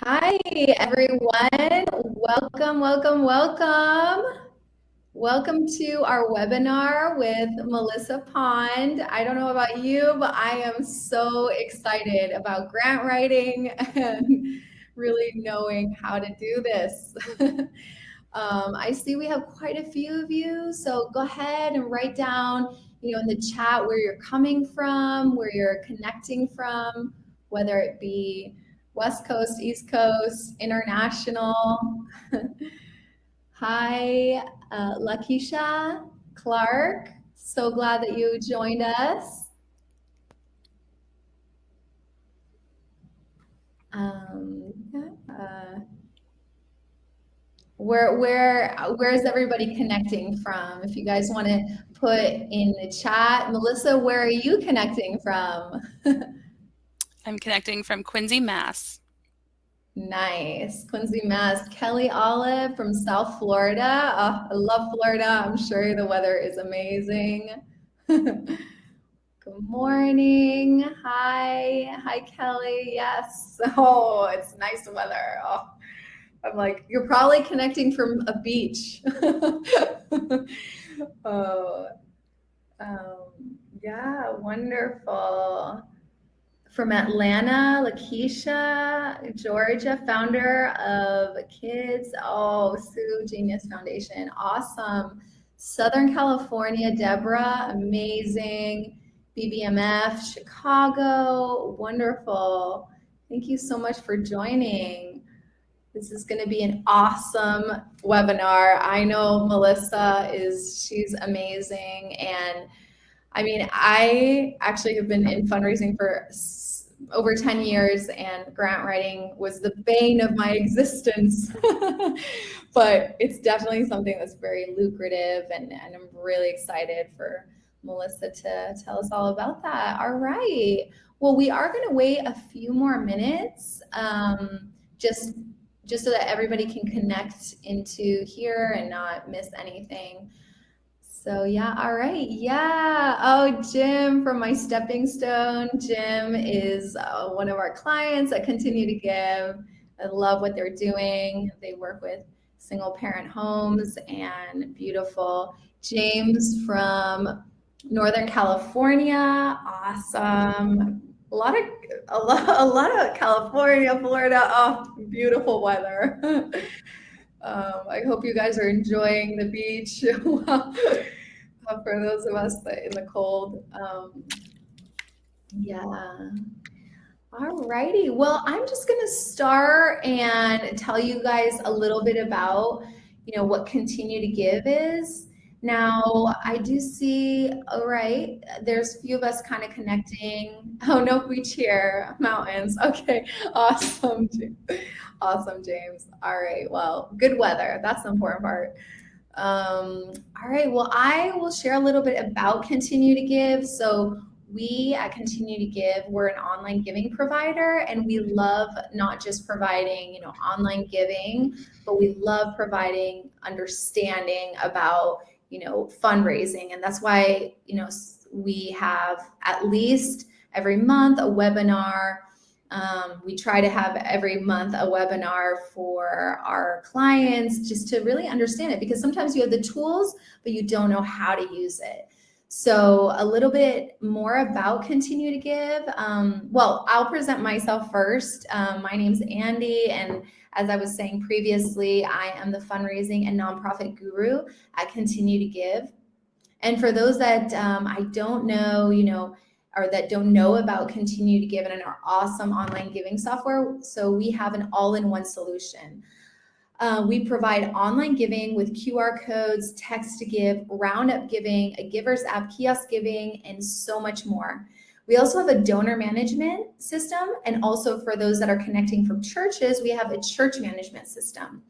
Hi, everyone. Welcome. Welcome to our webinar with Melissa Pond. I don't know about you, but I am so excited about grant writing and really knowing how to do this. I see we have quite a few of you, so go ahead and write down, in the chat where you're coming from, where you're connecting from, whether it be West Coast, East Coast, international. Hi, Lakeisha Clark. So glad that you joined us. Yeah. Where is everybody connecting from? If you guys want to put in the chat, Melissa, where are you connecting from? I'm connecting from Quincy, Mass. Nice. Quincy, Mass. Kelly Olive from South Florida. Oh, I love Florida. I'm sure the weather is amazing. Good morning. Hi, Kelly. Yes. Oh, it's nice weather. Oh, I'm like, you're probably connecting from a beach. Oh, yeah, wonderful. From Atlanta, Lakeisha, Georgia, founder of Kids. Oh, Sue Genius Foundation. Awesome. Southern California, Deborah, amazing. BBMF, Chicago, wonderful. Thank you so much for joining. This is going to be an awesome webinar. I know Melissa she's amazing. And I mean, I actually have been in fundraising for over 10 years, and grant writing was the bane of my existence. But it's definitely something that's very lucrative, and I'm really excited for Melissa to tell us all about that. All right. Well, we are going to wait a few more minutes, just so that everybody can connect into here and not miss anything. So yeah, all right. Yeah. Oh, Jim from My Stepping Stone. Jim is one of our clients that continue to give. I love what they're doing. They work with single parent homes and beautiful. James from Northern California. Awesome. A lot of California, Florida. Oh, beautiful weather. I hope you guys are enjoying the beach. For those of us that in the cold. Yeah. All righty. Well, I'm just going to start and tell you guys a little bit about, what Continue to Give is. Now, I do see, all right, there's a few of us kind of connecting. Oh, no beach here, mountains. Okay, awesome. Awesome, James. All right, well, good weather. That's the important part. All right, well, I will share a little bit about Continue to Give. So we at Continue to Give, we're an online giving provider, and we love not just providing, online giving, but we love providing understanding about, fundraising. And that's why, we have at least every month a webinar. We try to have every month a webinar for our clients just to really understand it, because sometimes you have the tools, but you don't know how to use it. So a little bit more about Continue to Give. Well, I'll present myself first. My name's Andy, and as I was saying previously, I am the fundraising and nonprofit guru at Continue to Give. And for those that I don't know, or that don't know about Continue to Give and our awesome online giving software, so we have an all-in-one solution. We provide online giving with QR codes, text to give, roundup giving, a giver's app, kiosk giving, and so much more. We also have a donor management system, and also for those that are connecting from churches, we have a church management system,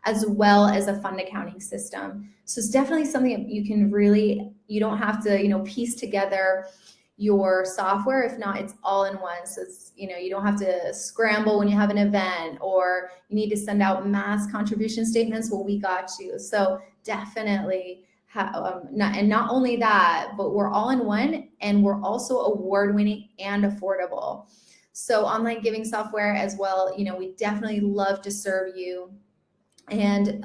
as well as a fund accounting system. So it's definitely something that you can really, you don't have to, piece together your software. If not, it's all in one. So it's, you don't have to scramble when you have an event, or you need to send out mass contribution statements. Well, we got you. So definitely not only that, but we're all in one, and we're also award-winning and affordable. So online giving software as well, we definitely love to serve you. And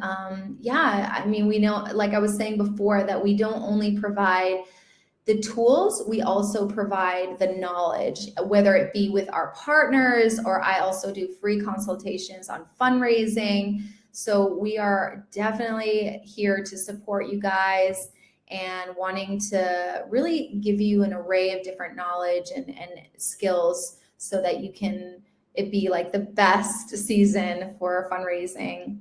yeah, I mean, we know, like I was saying before, that we don't only provide the tools, we also provide the knowledge, whether it be with our partners, or I also do free consultations on fundraising. So we are definitely here to support you guys and wanting to really give you an array of different knowledge and skills so that you can, it be like the best season for fundraising.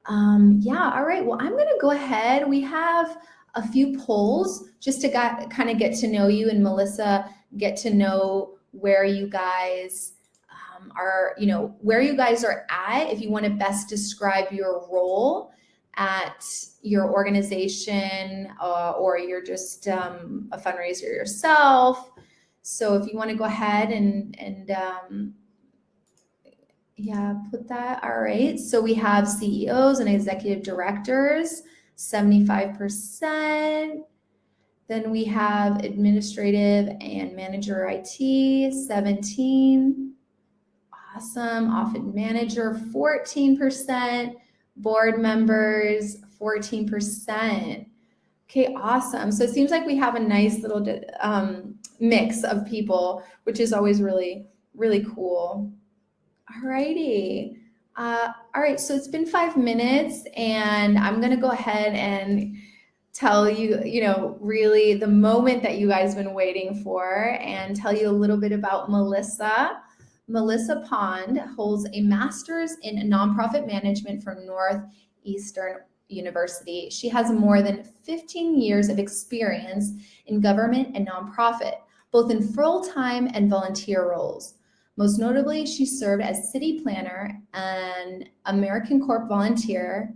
Yeah, all right. Well, I'm going to go ahead. We have a few polls just to kind of get to know you, and Melissa, get to know where you guys where you guys are at. If you want to best describe your role at your organization, or you're just a fundraiser yourself. So if you want to go ahead and yeah, put that. All right. So we have CEOs and executive directors, 75%. Then we have administrative and manager IT, 17. Awesome. Office manager, 14%. Board members, 14%. Okay, awesome. So it seems like we have a nice little mix of people, which is always really, really cool. Alrighty. All right, so it's been 5 minutes, and I'm gonna go ahead and tell you, really the moment that you guys been waiting for, and tell you a little bit about Melissa. Melissa Pond holds a master's in nonprofit management from Northeastern University. She has more than 15 years of experience in government and nonprofit, both in full-time and volunteer roles. Most notably, she served as city planner, an AmeriCorps volunteer,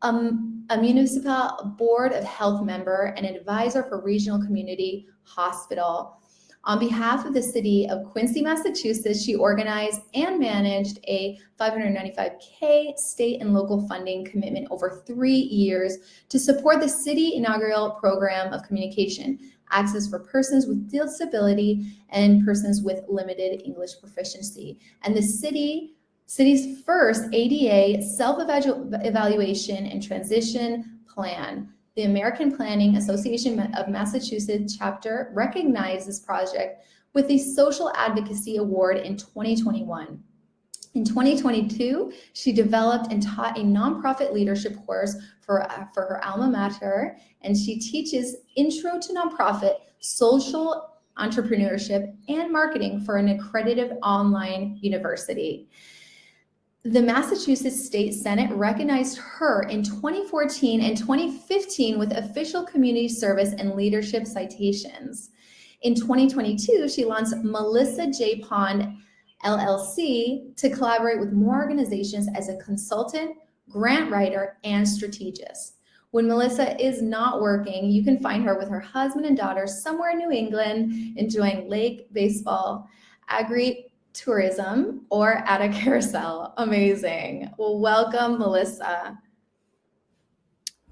a municipal board of health member, and an advisor for regional community hospital. On behalf of the city of Quincy, Massachusetts, she organized and managed a $595K state and local funding commitment over 3 years to support the city inaugural program of communication access for persons with disability and persons with limited English proficiency. And the city's first ADA self-evaluation and transition plan. The American Planning Association of Massachusetts chapter recognized this project with the Social Advocacy Award in 2021. In 2022, she developed and taught a nonprofit leadership course for her alma mater, and she teaches Intro to Nonprofit, Social Entrepreneurship, and Marketing for an accredited online university. The Massachusetts State Senate recognized her in 2014 and 2015 with official community service and leadership citations. In 2022, she launched Melissa J. Pond LLC to collaborate with more organizations as a consultant, grant writer, and strategist. When Melissa is not working, you can find her with her husband and daughter somewhere in New England, enjoying lake, baseball, agri-tourism, or at a carousel. Amazing. Well, welcome, Melissa.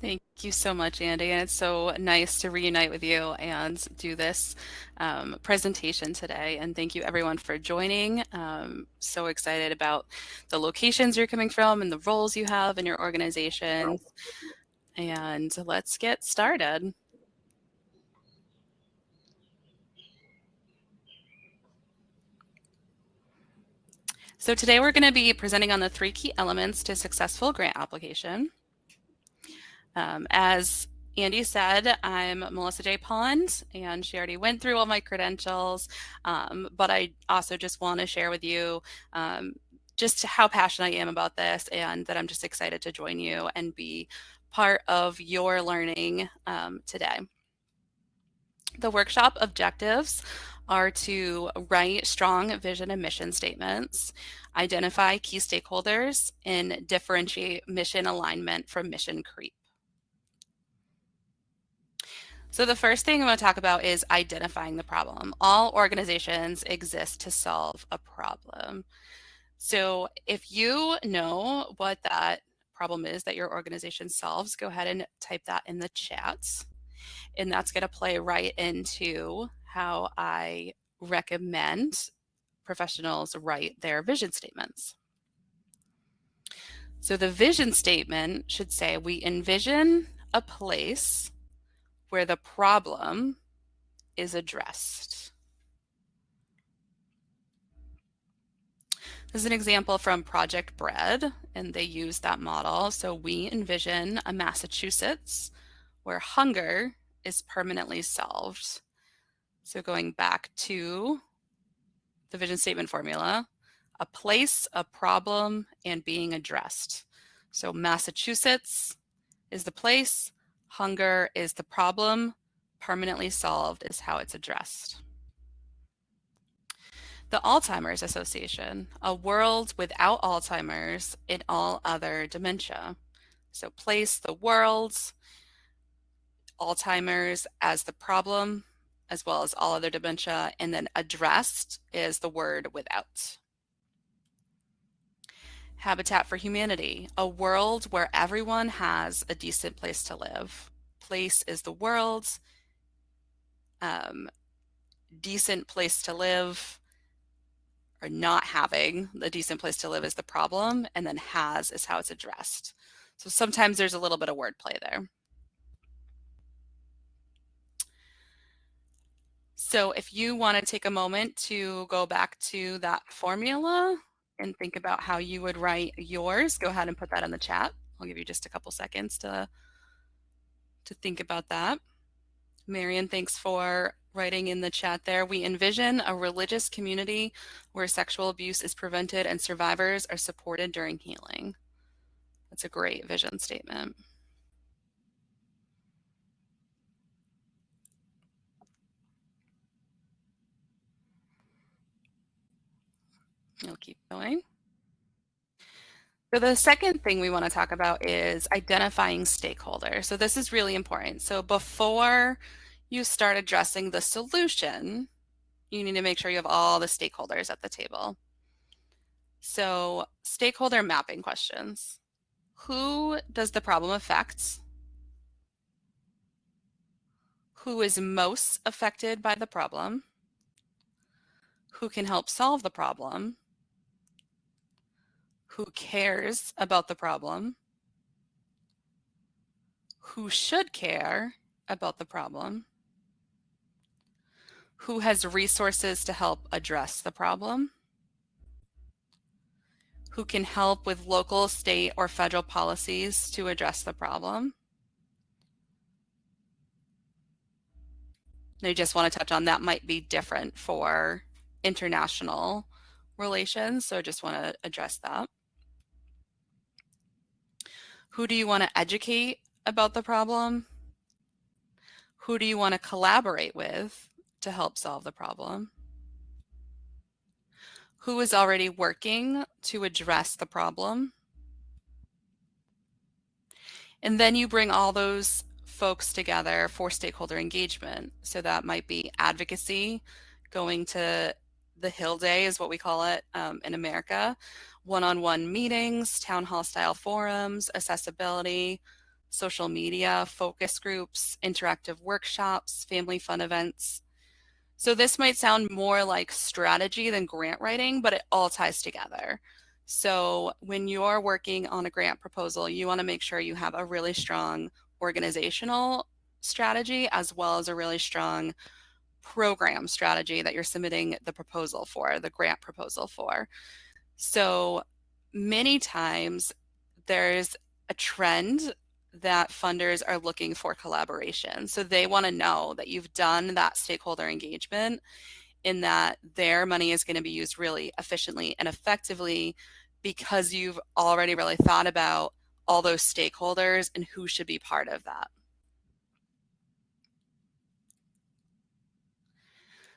Thank you so much, Andy. And it's so nice to reunite with you and do this presentation today. And thank you everyone for joining. So excited about the locations you're coming from and the roles you have in your organizations. And let's get started. So today we're going to be presenting on the 3 key elements to successful grant application. As Andy said, I'm Melissa J. Pond, and she already went through all my credentials, but I also just want to share with you just how passionate I am about this, and that I'm just excited to join you and be part of your learning today. The workshop objectives are to write strong vision and mission statements, identify key stakeholders, and differentiate mission alignment from mission creep. So the first thing I'm going to talk about is identifying the problem. All organizations exist to solve a problem. So if you know what that problem is that your organization solves, go ahead and type that in the chat. And that's going to play right into how I recommend professionals write their vision statements. So the vision statement should say, we envision a place where the problem is addressed. This is an example from Project Bread, and they use that model. So we envision a Massachusetts where hunger is permanently solved. So going back to the vision statement formula, a place, a problem, and being addressed. So Massachusetts is the place, hunger is the problem, permanently solved is how it's addressed. The Alzheimer's Association, a world without Alzheimer's and all other dementia. So place the world, Alzheimer's as the problem, as well as all other dementia, and then addressed is the word without. Habitat for Humanity, a world where everyone has a decent place to live. Place is the world, decent place to live, or not having a decent place to live is the problem, and then has is how it's addressed. So sometimes there's a little bit of wordplay there. So if you want to take a moment to go back to that formula and think about how you would write yours, go ahead and put that in the chat. I'll give you just a couple seconds to think about that. Marion, thanks for writing in the chat there. We envision a religious community where sexual abuse is prevented and survivors are supported during healing. That's a great vision statement. I'll keep going. So the second thing we want to talk about is identifying stakeholders. So this is really important. So before you start addressing the solution, you need to make sure you have all the stakeholders at the table. So stakeholder mapping questions. Who does the problem affect? Who is most affected by the problem? Who can help solve the problem? Who cares about the problem? Who should care about the problem? Who has resources to help address the problem? Who can help with local, state, or federal policies to address the problem? And I just want to touch on that might be different for international relations, so I just want to address that. Who do you want to educate about the problem? Who do you want to collaborate with to help solve the problem? Who is already working to address the problem? And then you bring all those folks together for stakeholder engagement. So that might be advocacy, going to the Hill Day is what we call it in America, one-on-one meetings, town hall style forums, accessibility, social media, focus groups, interactive workshops, family fun events. So this might sound more like strategy than grant writing, but it all ties together. So when you're working on a grant proposal, you want to make sure you have a really strong organizational strategy as well as a really strong program strategy that you're submitting the proposal for, the grant proposal for. So many times there's a trend that funders are looking for collaboration. So they want to know that you've done that stakeholder engagement in that their money is going to be used really efficiently and effectively because you've already really thought about all those stakeholders and who should be part of that.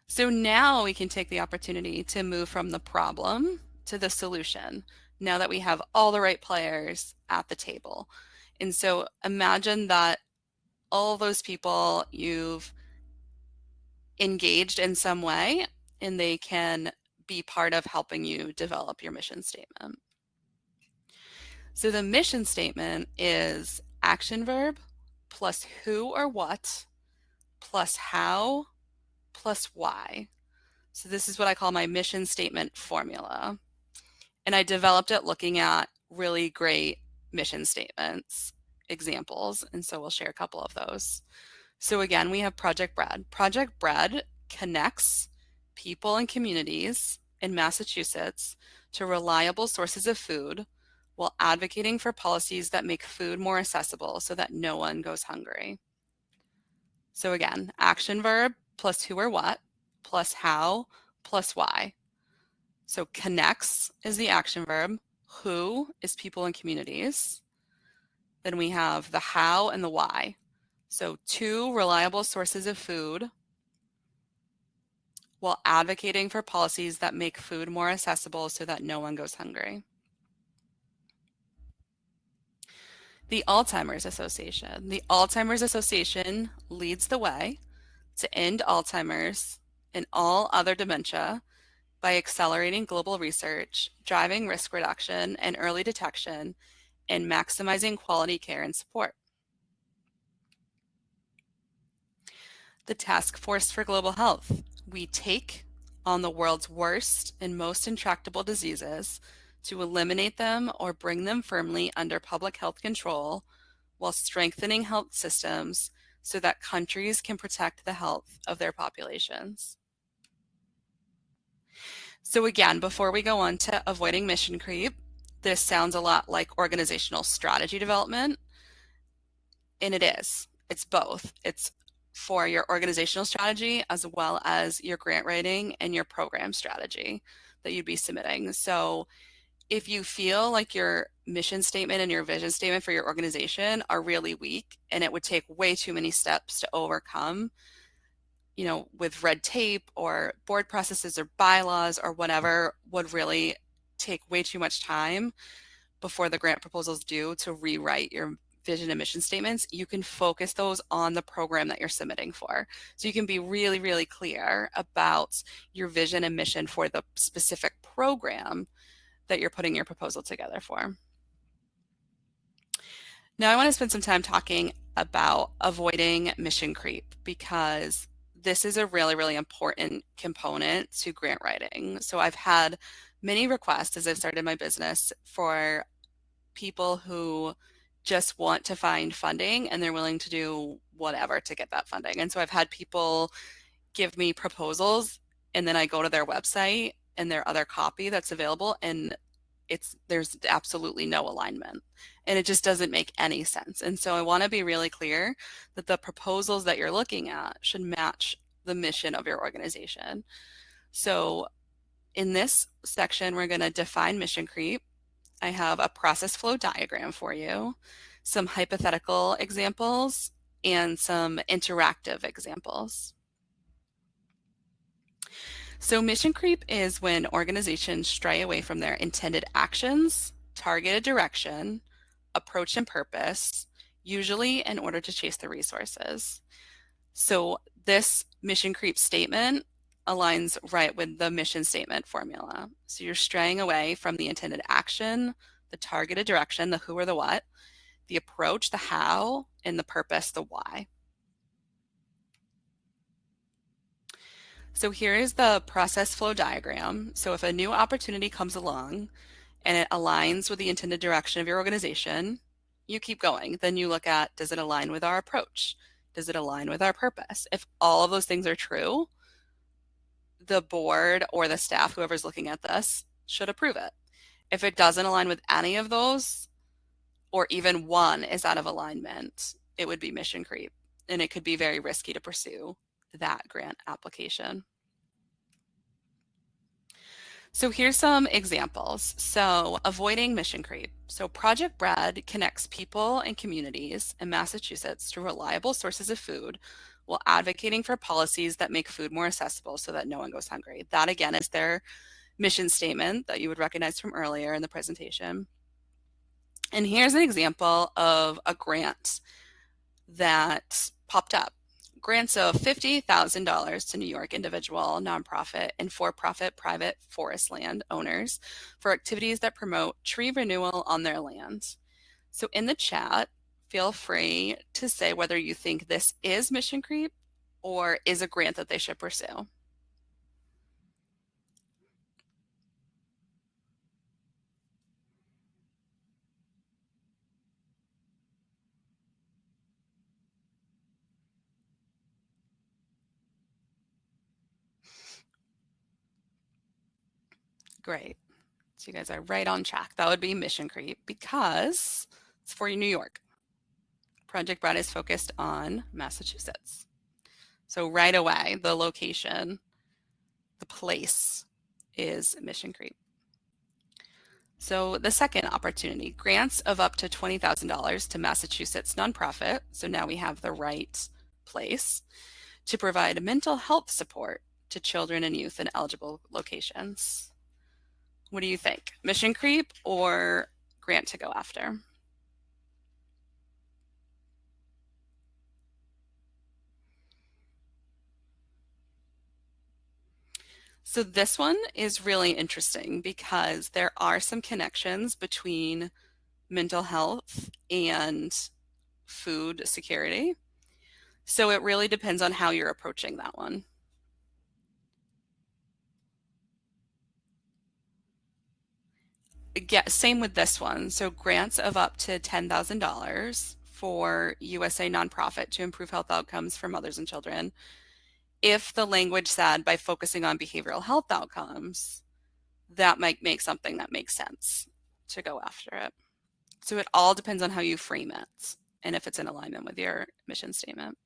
So now we can take the opportunity to move from the problem to the solution now that we have all the right players at the table. And so imagine that all those people you've engaged in some way and they can be part of helping you develop your mission statement. So the mission statement is action verb plus who or what plus how plus why. So this is what I call my mission statement formula. And I developed it looking at really great mission statements examples. And so we'll share a couple of those. So again, we have Project Bread. Project Bread connects people and communities in Massachusetts to reliable sources of food while advocating for policies that make food more accessible so that no one goes hungry. So again, action verb plus who or what plus how plus why. So connects is the action verb, who is people and communities. Then we have the how and the why. So 2 reliable sources of food while advocating for policies that make food more accessible so that no one goes hungry. The Alzheimer's Association. The Alzheimer's Association leads the way to end Alzheimer's and all other dementia by accelerating global research, driving risk reduction and early detection, and maximizing quality care and support. The Task Force for Global Health. We take on the world's worst and most intractable diseases to eliminate them or bring them firmly under public health control while strengthening health systems so that countries can protect the health of their populations. So again, before we go on to avoiding mission creep, this sounds a lot like organizational strategy development, and it is. It's both. It's for your organizational strategy as well as your grant writing and your program strategy that you'd be submitting. So if you feel like your mission statement and your vision statement for your organization are really weak and it would take way too many steps to overcome, with red tape or board processes or bylaws or whatever would really take way too much time before the grant proposals due to rewrite your vision and mission statements, you can focus those on the program that you're submitting for. So you can be really, really clear about your vision and mission for the specific program that you're putting your proposal together for. Now I want to spend some time talking about avoiding mission creep because this is a really, really important component to grant writing. So I've had many requests as I've started my business for people who just want to find funding and they're willing to do whatever to get that funding. And so I've had people give me proposals and then I go to their website and their other copy that's available and there's absolutely no alignment and it just doesn't make any sense. And so I want to be really clear that the proposals that you're looking at should match the mission of your organization. So in this section, we're going to define mission creep. I have a process flow diagram for you, some hypothetical examples, and some interactive examples. So mission creep is when organizations stray away from their intended actions, targeted direction, approach, and purpose, usually in order to chase the resources. So this mission creep statement aligns right with the mission statement formula. So you're straying away from the intended action, the targeted direction, the who or the what, the approach, the how, and the purpose, the why. So here is the process flow diagram. So if a new opportunity comes along and it aligns with the intended direction of your organization, you keep going. Then you look at, does it align with our approach? Does it align with our purpose? If all of those things are true, the board or the staff, whoever's looking at this, should approve it. If it doesn't align with any of those, or even one is out of alignment, it would be mission creep. And it could be very risky to pursue that grant application. So here's some examples. So avoiding mission creep. So Project Bread connects people and communities in Massachusetts to reliable sources of food while advocating for policies that make food more accessible so that no one goes hungry. That again is their mission statement that you would recognize from earlier in the presentation. And here's an example of a grant that popped up. Grants of $50,000 to New York individual, nonprofit, and for-profit private forest land owners for activities that promote tree renewal on their land. So in the chat, feel free to say whether you think this is mission creep or is a grant that they should pursue. Great. So you guys are right on track. That would be mission creep because it's for New York. Project Brad is focused on Massachusetts. So right away, the location, the place is mission creep. So the second opportunity, grants of up to $20,000 to Massachusetts nonprofit. So now we have the right place to provide mental health support to children and youth in eligible locations. What do you think? Mission creep or grant to go after? So this one is really interesting because there are some connections between mental health and food security. So it really depends on how you're approaching that one. Yeah, same with this one. So grants of up to $10,000 for USA nonprofit to improve health outcomes for mothers and children. If the language said by focusing on behavioral health outcomes, that might make something that makes sense to go after it. So it all depends on how you frame it and if it's in alignment with your mission statement.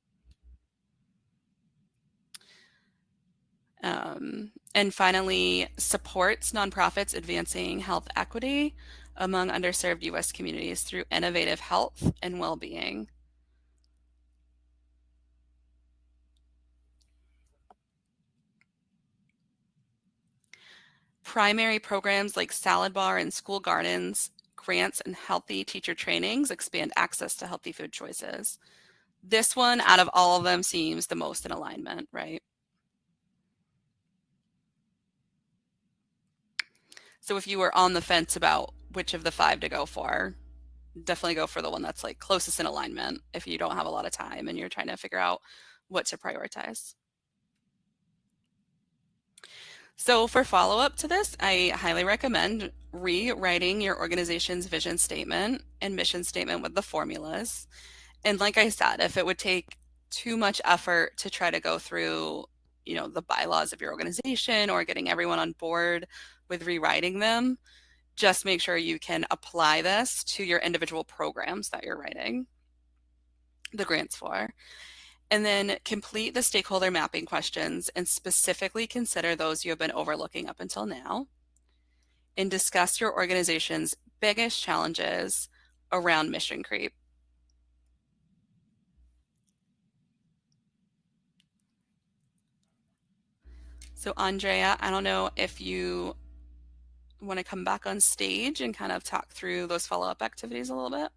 And finally, supports nonprofits advancing health equity among underserved U.S. communities through innovative health and well-being. Primary programs like Salad Bar and School Gardens, grants and healthy teacher trainings expand access to healthy food choices. This one out of all of them seems the most in alignment, right? So if you were on the fence about which of the 5 to go for, definitely go for the one that's like closest in alignment if you don't have a lot of time and you're trying to figure out what to prioritize. So for follow-up to this, I highly recommend rewriting your organization's vision statement and mission statement with the formulas. And like I said, if it would take too much effort to try to go through, the bylaws of your organization or getting everyone on board with rewriting them, just make sure you can apply this to your individual programs that you're writing the grants for. And then complete the stakeholder mapping questions and specifically consider those you have been overlooking up until now. And discuss your organization's biggest challenges around mission creep. So Andrea, I don't know if you want to come back on stage and kind of talk through those follow-up activities a little bit.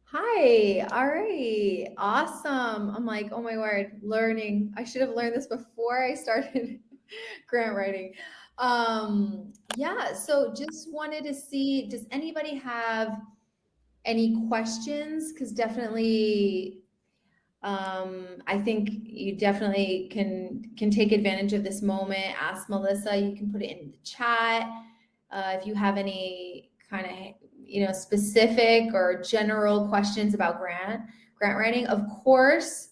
Hi, all right, awesome. I'm like, oh my word, learning. I should have learned this before I started grant writing. Yeah, so just wanted to see, does anybody have any questions? Because definitely I think you definitely can take advantage of this moment. Ask Melissa. You can put it in the chat if you have any kind of specific or general questions about grant writing. Of course,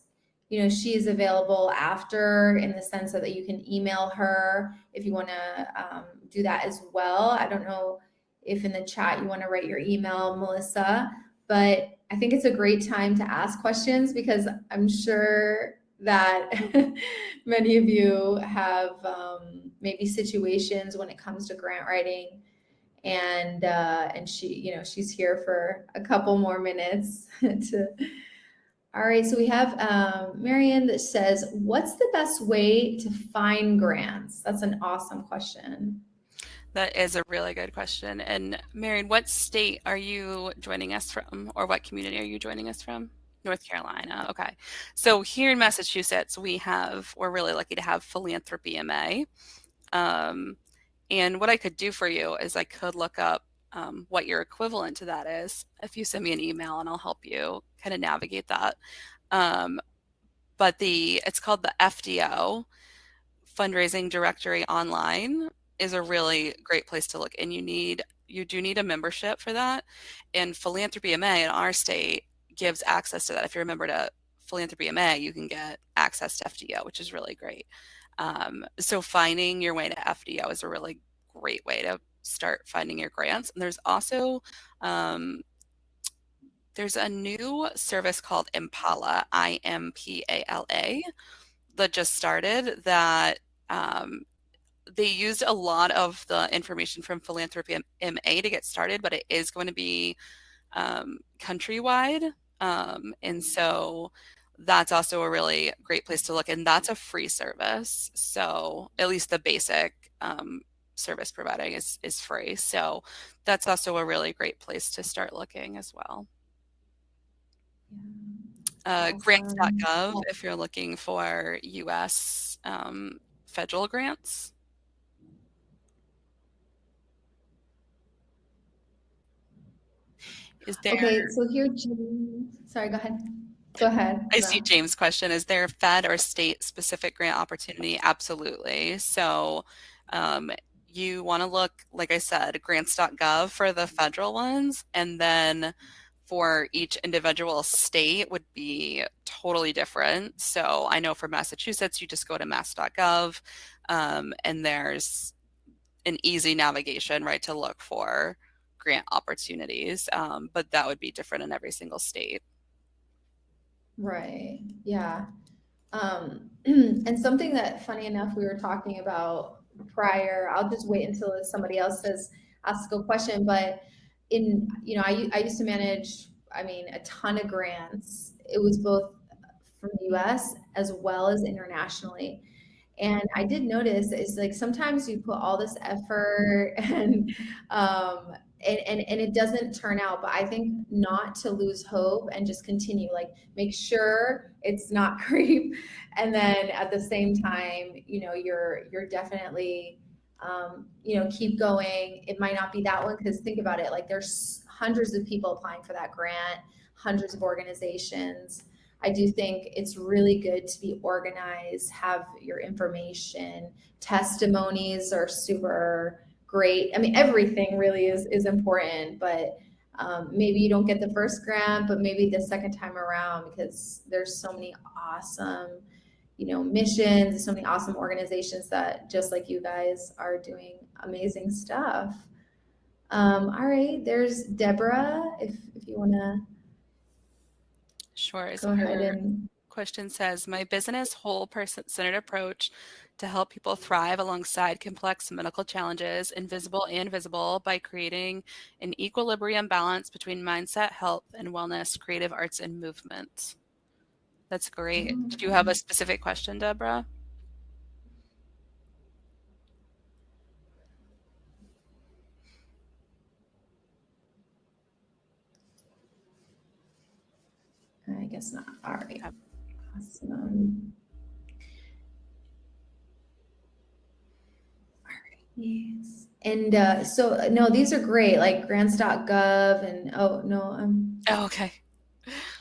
she is available after in the sense that you can email her if you want to do that as well. I don't know if in the chat you want to write your email, Melissa, but I think it's a great time to ask questions because I'm sure that many of you have maybe situations when it comes to grant writing, and she's here for a couple more minutes to. All right, so we have Marianne that says, "What's the best way to find grants?" That's an awesome question. That is a really good question. And Marion, what state are you joining us from, or what community are you joining us from? North Carolina. Okay. So here in Massachusetts, we're really lucky to have Philanthropy MA. And what I could do for you is I could look up what your equivalent to that is if you send me an email, and I'll help you kind of navigate that. But it's called the FDO, Fundraising Directory Online, is a really great place to look. And you do need a membership for that. And Philanthropy MA in our state gives access to that. If you're a member to Philanthropy MA, you can get access to FDO, which is really great. So finding your way to FDO is a really great way to start finding your grants. And there's a new service called Impala, Impala, that just started that um, they used a lot of the information from Philanthropy MA to get started, but it is going to be countrywide. And so that's also a really great place to look. And that's a free service. So at least the basic service providing is free. So that's also a really great place to start looking as well. Awesome. Grants.gov if you're looking for US federal grants. Is there, Okay, so here, James, sorry, go ahead. Go ahead. I see No. James' question, is there a Fed or state specific grant opportunity? Absolutely. So you want to look, like I said, grants.gov for the federal ones, and then for each individual state would be totally different. So I know for Massachusetts, you just go to mass.gov, and there's an easy navigation, right, to look for grant opportunities. But that would be different in every single state. Right. Yeah. And something that, funny enough, we were talking about prior, I'll just wait until somebody else says, ask a question, but I used to manage, I mean, a ton of grants. It was both from the US as well as internationally. And I did notice is like sometimes you put all this effort um and it doesn't turn out. But I think not to lose hope and just continue, like make sure it's not creep. And then at the same time, you're definitely keep going. It might not be that one because think about it, like there's hundreds of people applying for that grant, hundreds of organizations. I do think it's really good to be organized, have your information. Testimonies are super great. I mean, everything really is important, but maybe you don't get the first grant, but maybe the second time around because there's so many awesome, missions, so many awesome organizations that just like you guys are doing amazing stuff. All right, there's Deborah. If you want to Sure. go So ahead her and question says, my business whole person-centered approach to help people thrive alongside complex medical challenges, invisible and visible, by creating an equilibrium balance between mindset, health, and wellness, creative arts, and movement. That's great. Did you have a specific question, Deborah? I guess not. All right. Yep. Awesome. All right. Yes. And so no, these are great, like grants.gov and oh no, Oh, okay.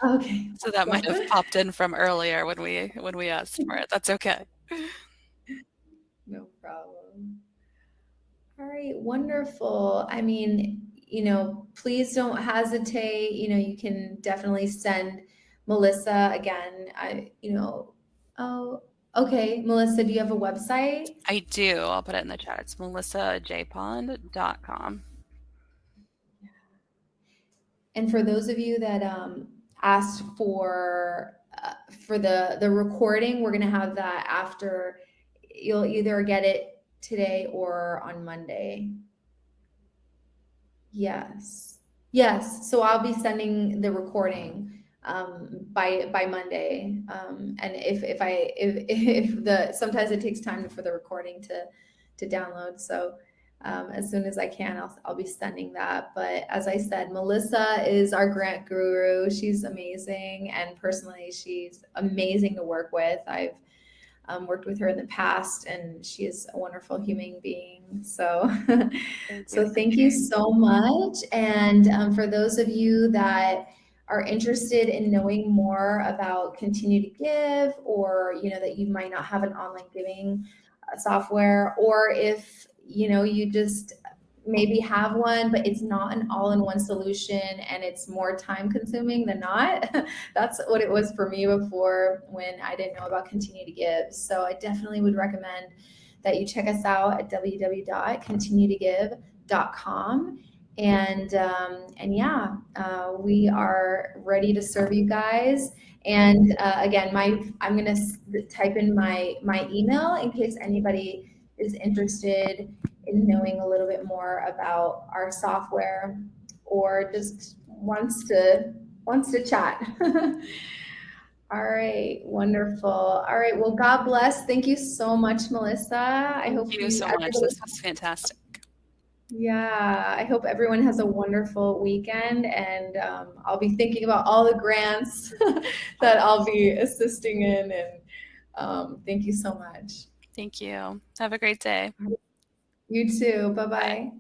okay. So that might have Awesome. popped in from earlier when we asked for it. That's okay. No problem. All right, wonderful. I mean, please don't hesitate. You can definitely send Melissa again. Oh, okay. Melissa, do you have a website? I do. I'll put it in the chat. It's melissajpond.com. And for those of you that asked for the recording, we're gonna have that after. You'll either get it today or on Monday. Yes. Yes. So I'll be sending the recording by Monday. And if the sometimes it takes time for the recording to download. So as soon as I can, I'll be sending that. But as I said, Melissa is our grant guru. She's amazing, and personally, she's amazing to work with. I've worked with her in the past, and she is a wonderful human being. So, Thank you. so thank you so much. And for those of you that are interested in knowing more about Continue to Give, or that you might not have an online giving software, or if you just maybe have one, but it's not an all-in-one solution and it's more time consuming than not. That's what it was for me before when I didn't know about Continue to Give. So I definitely would recommend that you check us out at www.continuetogive.com. And yeah, we are ready to serve you guys. And again, I'm gonna type in my email in case anybody is interested in knowing a little bit more about our software or just wants to chat. All right, wonderful. All right, well, God bless. Thank you so much, Melissa. I hope Thank you so much. everybody, This was fantastic. yeah, I hope everyone has a wonderful weekend, and I'll be thinking about all the grants that I'll be assisting in, and thank you so much. Thank you. Have a great day. You too. Bye Bye. bye.